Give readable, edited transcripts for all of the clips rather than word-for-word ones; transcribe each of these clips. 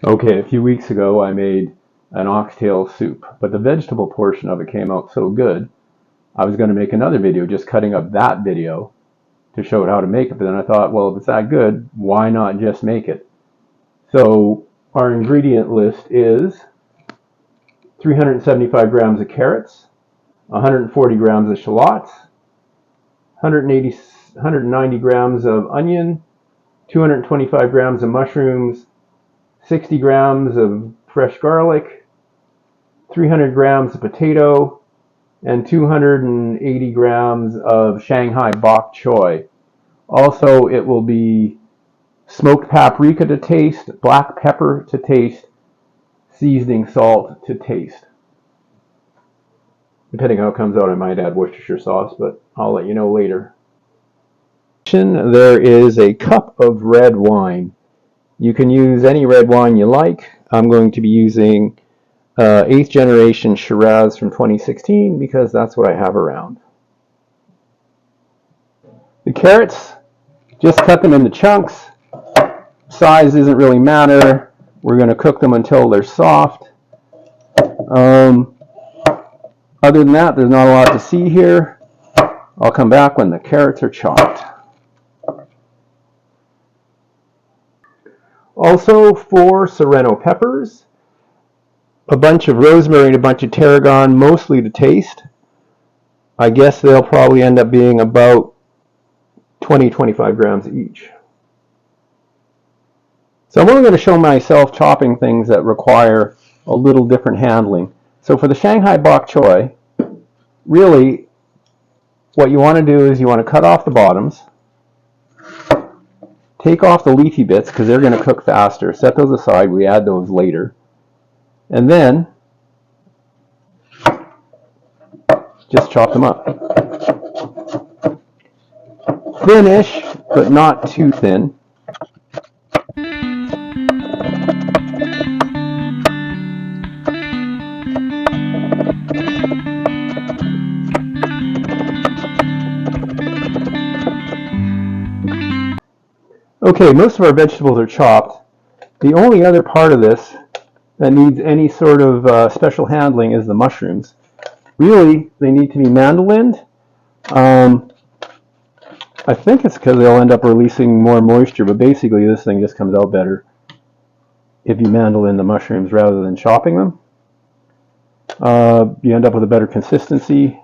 Okay, a few weeks ago I made an oxtail soup, but the vegetable portion of it came out so good, I was going to make another video just cutting up that video to show it how to make it, but then I thought, well, if it's that good, why not just make it? So our ingredient list is 375 grams of carrots, 140 grams of shallots, 190 grams of onion, 225 grams of mushrooms, 60 grams of fresh garlic, 300 grams of potato, and 280 grams of Shanghai Bok Choy. Also, it will be smoked paprika to taste, black pepper to taste, seasoning salt to taste. Depending how it comes out, I might add Worcestershire sauce, but I'll let you know later. There is a cup of red wine. You can use any red wine you like. I'm going to be using 8th generation Shiraz from 2016 because that's what I have around. The carrots, just cut them into chunks. Size doesn't really matter. We're going to cook them until they're soft. Other than that, there's not a lot to see here. I'll come back when the carrots are chopped. Also, 4 serrano peppers, a bunch of rosemary and a bunch of tarragon, mostly to taste. I guess they'll probably end up being about 20-25 grams each. So I'm only going to show myself chopping things that require a little different handling. So for the Shanghai Bok Choy, really what you want to do is you want to cut off the bottoms, take off the leafy bits because they're going to cook faster. Set those aside. We add those later. And then just chop them up. Thin-ish, but not too thin. Okay, most of our vegetables are chopped. The only other part of this that needs any sort of special handling is the mushrooms. Really, they need to be mandolined. I think it's because they'll end up releasing more moisture, but basically this thing just comes out better if you mandolin the mushrooms rather than chopping them. You end up with a better consistency.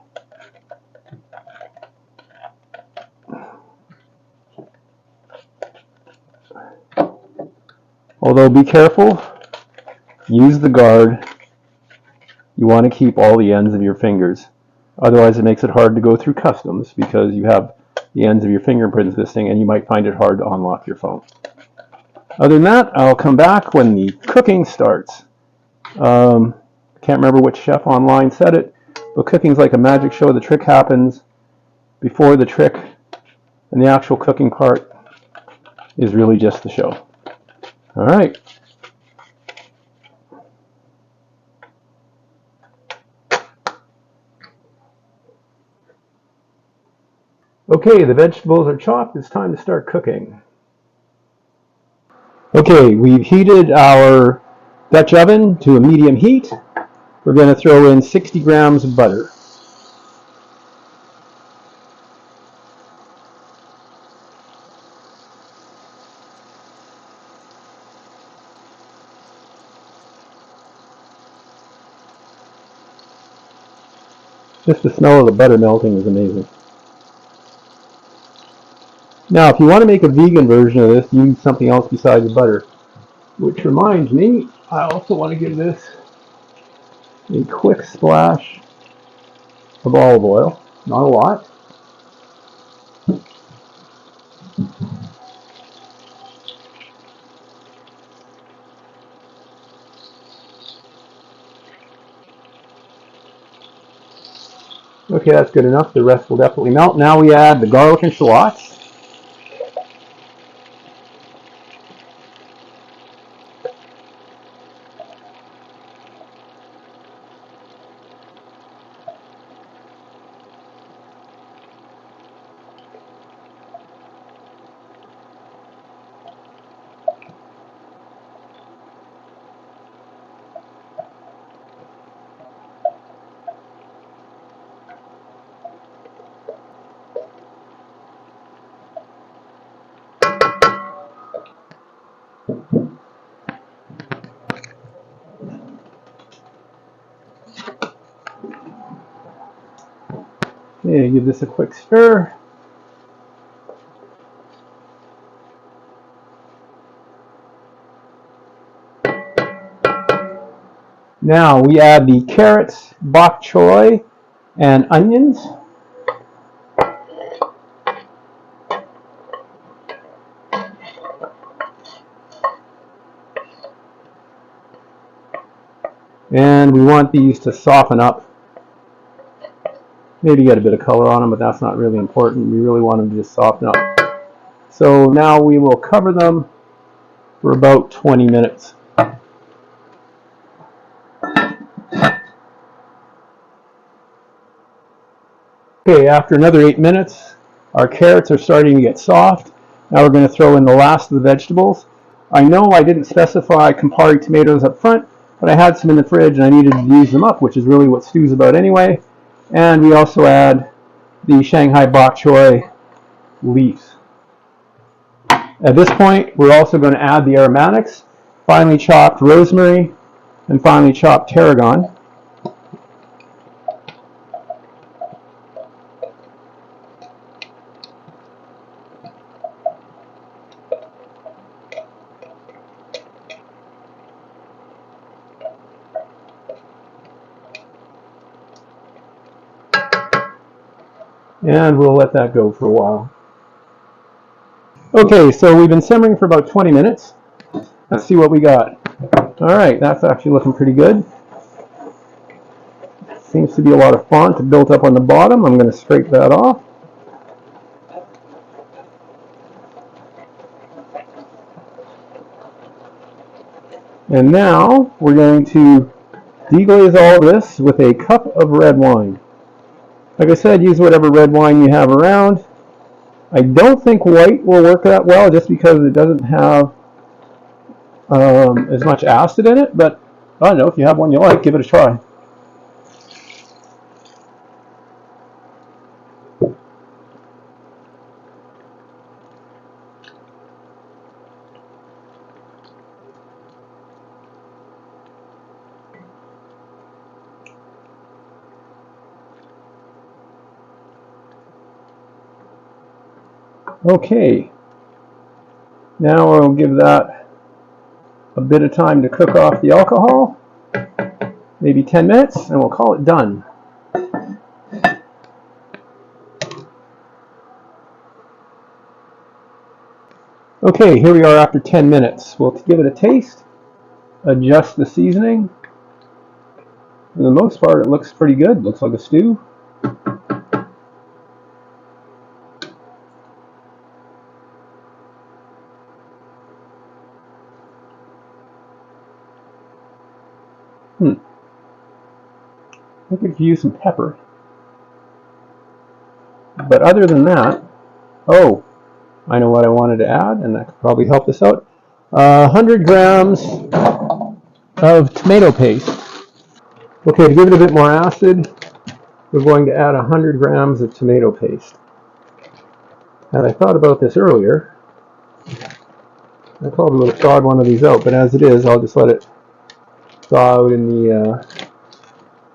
Although be careful, use the guard. You want to keep all the ends of your fingers. Otherwise it makes it hard to go through customs because you have the ends of your fingerprints missing and you might find it hard to unlock your phone. Other than that, I'll come back when the cooking starts. Can't remember which chef online said it, but cooking's like a magic show. The trick happens before the trick, and the actual cooking part is really just the show. All right. Okay, the vegetables are chopped. It's time to start cooking. Okay, we've heated our Dutch oven to a medium heat. We're going to throw in 60 grams of butter. Just the smell of the butter melting is amazing. Now, if you want to make a vegan version of this, use something else besides the butter. Which reminds me, I also want to give this a quick splash of olive oil. Not a lot. Okay, that's good enough. The rest will definitely melt. Now we add the garlic and shallots. Okay, give this a quick stir. Now we add the carrots, bok choy, and onions. And we want these to soften up. Maybe get a bit of color on them, but that's not really important. We really want them to just soften up. So now we will cover them for about 20 minutes. Okay, after another 8 minutes, our carrots are starting to get soft. Now we're going to throw in the last of the vegetables. I know I didn't specify Campari tomatoes up front, but I had some in the fridge and I needed to use them up, which is really what stew's about anyway. And we also add the Shanghai bok choy leaves. At this point, we're also going to add the aromatics, finely chopped rosemary and finely chopped tarragon. And we'll let that go for a while. Okay, so we've been simmering for about 20 minutes. Let's see what we got. All right, that's actually looking pretty good. Seems to be a lot of font built up on the bottom. I'm going to scrape that off. And now we're going to deglaze all this with a cup of red wine. Like I said, use whatever red wine you have around. I don't think white will work that well just because it doesn't have as much acid in it, but I don't know, if you have one you like, give it a try. Okay, now I'll give that a bit of time to cook off the alcohol, maybe 10 minutes, and we'll call it done. Okay, here we are after 10 minutes. We'll give it a taste, adjust the seasoning. For the most part, it looks pretty good. Looks like a stew. I think we could use some pepper. But other than that, oh, I know what I wanted to add, and that could probably help this out. 100 grams of tomato paste. Okay, to give it a bit more acid, we're going to add 100 grams of tomato paste. And I thought about this earlier. I probably would have thawed one of these out, but as it is, I'll just let it thaw out in the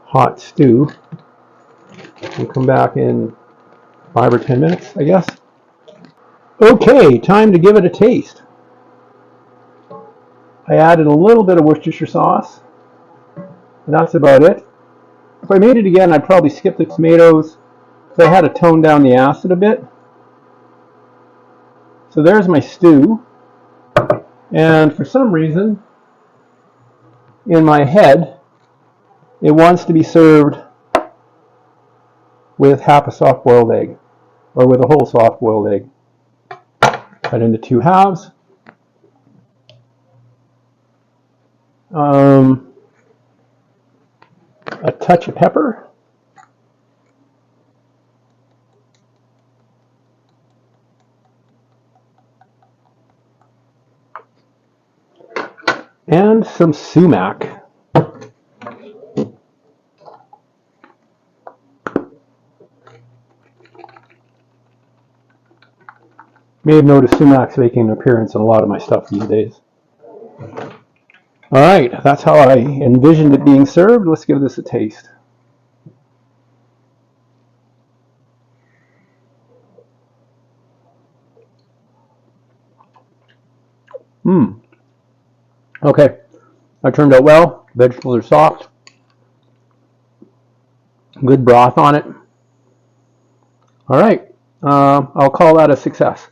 hot stew. We'll come back in 5 or 10 minutes, I guess. Okay, time to give it a taste. I added a little bit of Worcestershire sauce, and that's about it. If I made it again, I'd probably skip the tomatoes, because I had to tone down the acid a bit. So there's my stew, and for some reason, in my head, it wants to be served with half a soft-boiled egg, or with a whole soft-boiled egg. Cut into 2 halves. A touch of pepper. And some sumac. May have noticed sumac's making an appearance in a lot of my stuff these days. Alright, that's how I envisioned it being served. Let's give this a taste. Okay, that turned out well. Vegetables are soft. Good broth on it. All right, I'll call that a success.